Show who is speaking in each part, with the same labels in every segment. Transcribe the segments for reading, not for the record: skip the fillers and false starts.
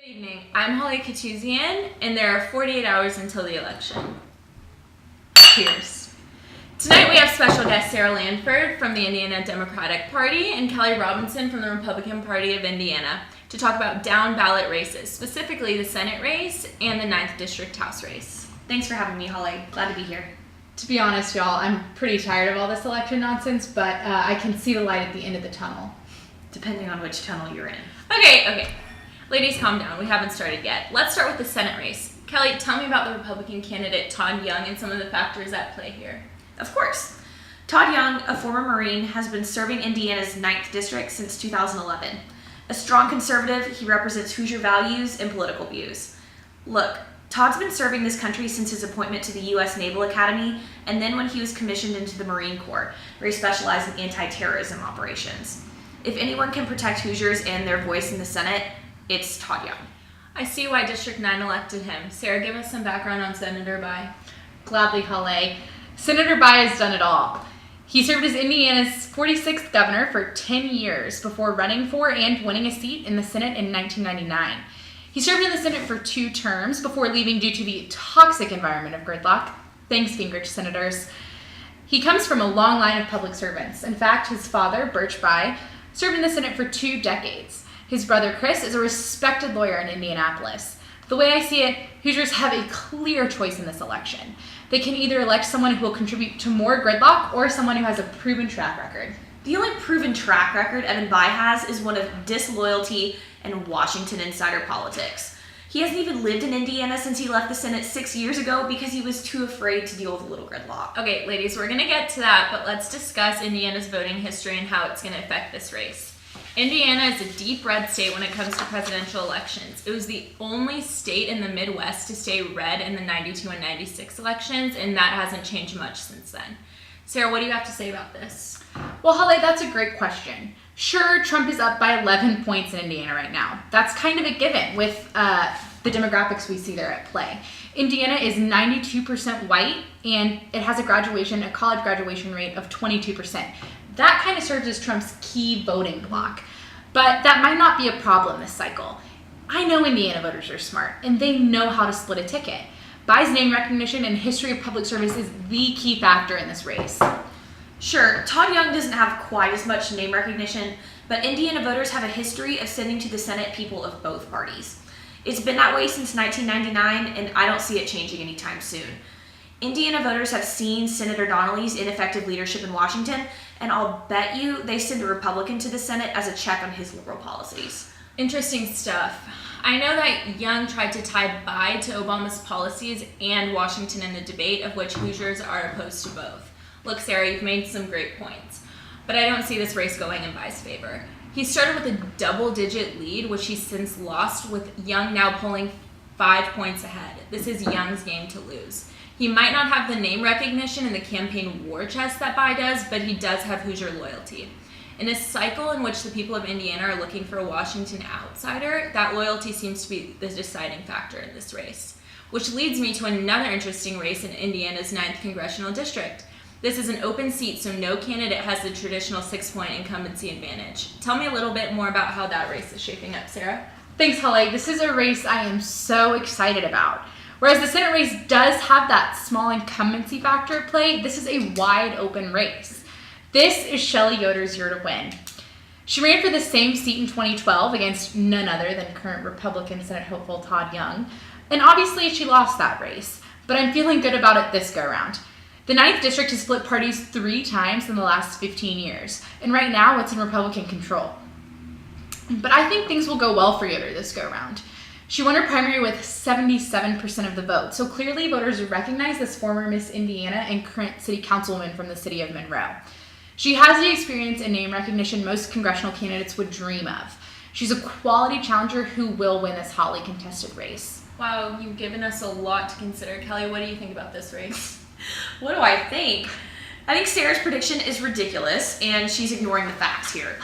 Speaker 1: Good evening. I'm Holly Katuzian, and there are 48 hours until the election. Cheers. Tonight we have special guest Sarah Lanford from the Indiana Democratic Party and Kelly Robinson from the Republican Party of Indiana to talk about down-ballot races, specifically the Senate race and the 9th District House race.
Speaker 2: Thanks for having me, Holly. Glad to be here.
Speaker 3: To be honest, y'all, I'm pretty tired of all this election nonsense, but I can see the light at the end of the tunnel.
Speaker 2: Depending on which tunnel you're in.
Speaker 1: Okay. Ladies, calm down. We haven't started yet. Let's start with the Senate race. Kelly, tell me about the Republican candidate Todd Young and some of the factors at play here.
Speaker 2: Of course. Todd Young, a former Marine, has been serving Indiana's 9th District since 2011. A strong conservative, he represents Hoosier values and political views. Look, Todd's been serving this country since his appointment to the U.S. Naval Academy and then when he was commissioned into the Marine Corps, where he specialized in anti-terrorism operations. If anyone can protect Hoosiers and their voice in the Senate, it's Todd Young.
Speaker 1: I see why District 9 elected him. Sarah, give us some background on Senator Bayh.
Speaker 3: Gladly, Holly. Senator Bayh has done it all. He served as Indiana's 46th governor for 10 years before running for and winning a seat in the Senate in 1999. He served in the Senate for 2 terms before leaving due to the toxic environment of gridlock. Thanks, Gingrich senators. He comes from a long line of public servants. In fact, his father, Birch Bayh, served in the Senate for 2 decades. His brother, Chris, is a respected lawyer in Indianapolis. The way I see it, Hoosiers have a clear choice in this election. They can either elect someone who will contribute to more gridlock or someone who has a proven track record.
Speaker 2: The only proven track record Evan Bayh has is one of disloyalty and Washington insider politics. He hasn't even lived in Indiana since he left the Senate 6 years ago because he was too afraid to deal with a little gridlock.
Speaker 1: Okay, ladies, we're going to get to that, but let's discuss Indiana's voting history and how it's going to affect this race. Indiana is a deep red state when it comes to presidential elections. It was the only state in the Midwest to stay red in the 92 and 96 elections, and that hasn't changed much since then. Sarah, what do you have to say about this?
Speaker 3: Well, Holly, that's a great question. Sure, Trump is up by 11 points in Indiana right now. That's kind of a given with the demographics we see there at play. Indiana is 92% white, and it has a college graduation rate of 22%. That kind of serves as Trump's key voting bloc. But that might not be a problem this cycle. I know Indiana voters are smart, and they know how to split a ticket. Bayh's name recognition and history of public service is the key factor in this race.
Speaker 2: Sure, Todd Young doesn't have quite as much name recognition, but Indiana voters have a history of sending to the Senate people of both parties. It's been that way since 1999, and I don't see it changing anytime soon. Indiana voters have seen Senator Donnelly's ineffective leadership in Washington, and I'll bet you they send a Republican to the Senate as a check on his liberal policies.
Speaker 1: Interesting stuff. I know that Young tried to tie Bayh to Obama's policies and Washington in the debate, of which Hoosiers are opposed to both. Look, Sarah, you've made some great points, but I don't see this race going in Bayh's favor. He started with a double-digit lead, which he's since lost, with Young now polling 5 points ahead. This is Young's game to lose. He might not have the name recognition and the campaign war chest that Bayh does, but he does have Hoosier loyalty. In a cycle in which the people of Indiana are looking for a Washington outsider, that loyalty seems to be the deciding factor in this race. Which leads me to another interesting race in Indiana's 9th Congressional District. This is an open seat, so no candidate has the traditional 6-point incumbency advantage. Tell me a little bit more about how that race is shaping up, Sarah.
Speaker 3: Thanks, Holly. This is a race I am so excited about. Whereas the Senate race does have that small incumbency factor at play, this is a wide open race. This is Shelley Yoder's year to win. She ran for the same seat in 2012 against none other than current Republican Senate hopeful Todd Young. And obviously she lost that race, but I'm feeling good about it this go around. The 9th District has split parties 3 times in the last 15 years, and right now it's in Republican control. But I think things will go well for Yoder this go around. She won her primary with 77% of the vote, so clearly voters recognize this former Miss Indiana and current city councilwoman from the city of Monroe. She has the experience and name recognition most congressional candidates would dream of. She's a quality challenger who will win this hotly contested race.
Speaker 1: Wow, you've given us a lot to consider. Kelly, what do you think about this race?
Speaker 2: What do I think? I think Sarah's prediction is ridiculous, and she's ignoring the facts here.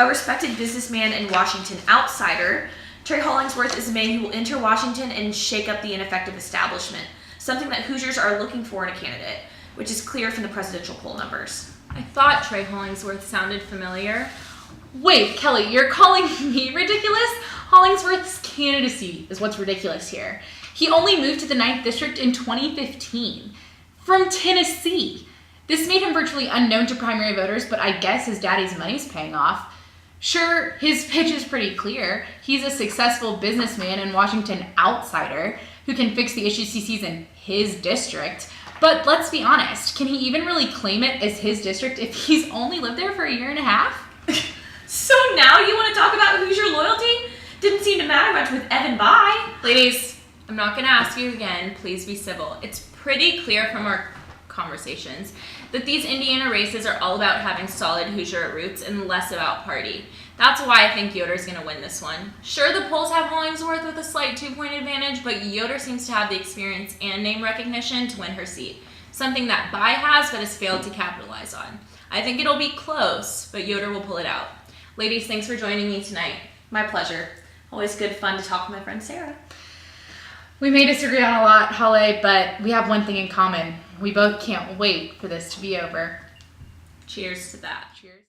Speaker 2: A respected businessman and Washington outsider, Trey Hollingsworth is a man who will enter Washington and shake up the ineffective establishment, something that Hoosiers are looking for in a candidate, which is clear from the presidential poll numbers.
Speaker 1: I thought Trey Hollingsworth sounded familiar.
Speaker 3: Wait, Kelly, you're calling me ridiculous? Hollingsworth's candidacy is what's ridiculous here. He only moved to the 9th District in 2015 from Tennessee. This made him virtually unknown to primary voters, but I guess his daddy's money's paying off. Sure, his pitch is pretty clear. He's a successful businessman and Washington outsider who can fix the issues he sees in his district. But let's be honest, can he even really claim it as his district if he's only lived there for a year and a half?
Speaker 2: So now you want to talk about Hoosier loyalty? Didn't seem to matter much with Evan Bayh.
Speaker 1: Ladies, I'm not going to ask you again. Please be civil. It's pretty clear from our conversations that these Indiana races are all about having solid Hoosier roots and less about party. That's why I think Yoder's going to win this one. Sure, the polls have Hollingsworth with a slight 2-point advantage, but Yoder seems to have the experience and name recognition to win her seat, something that Bayh has but has failed to capitalize on. I think it'll be close, but Yoder will pull it out. Ladies, thanks for joining me tonight.
Speaker 2: My pleasure. Always good fun to talk with my friend Sarah.
Speaker 3: We may disagree on a lot, Holly, but we have one thing in common. We both can't wait for this to be over.
Speaker 1: Cheers to that.
Speaker 3: Cheers.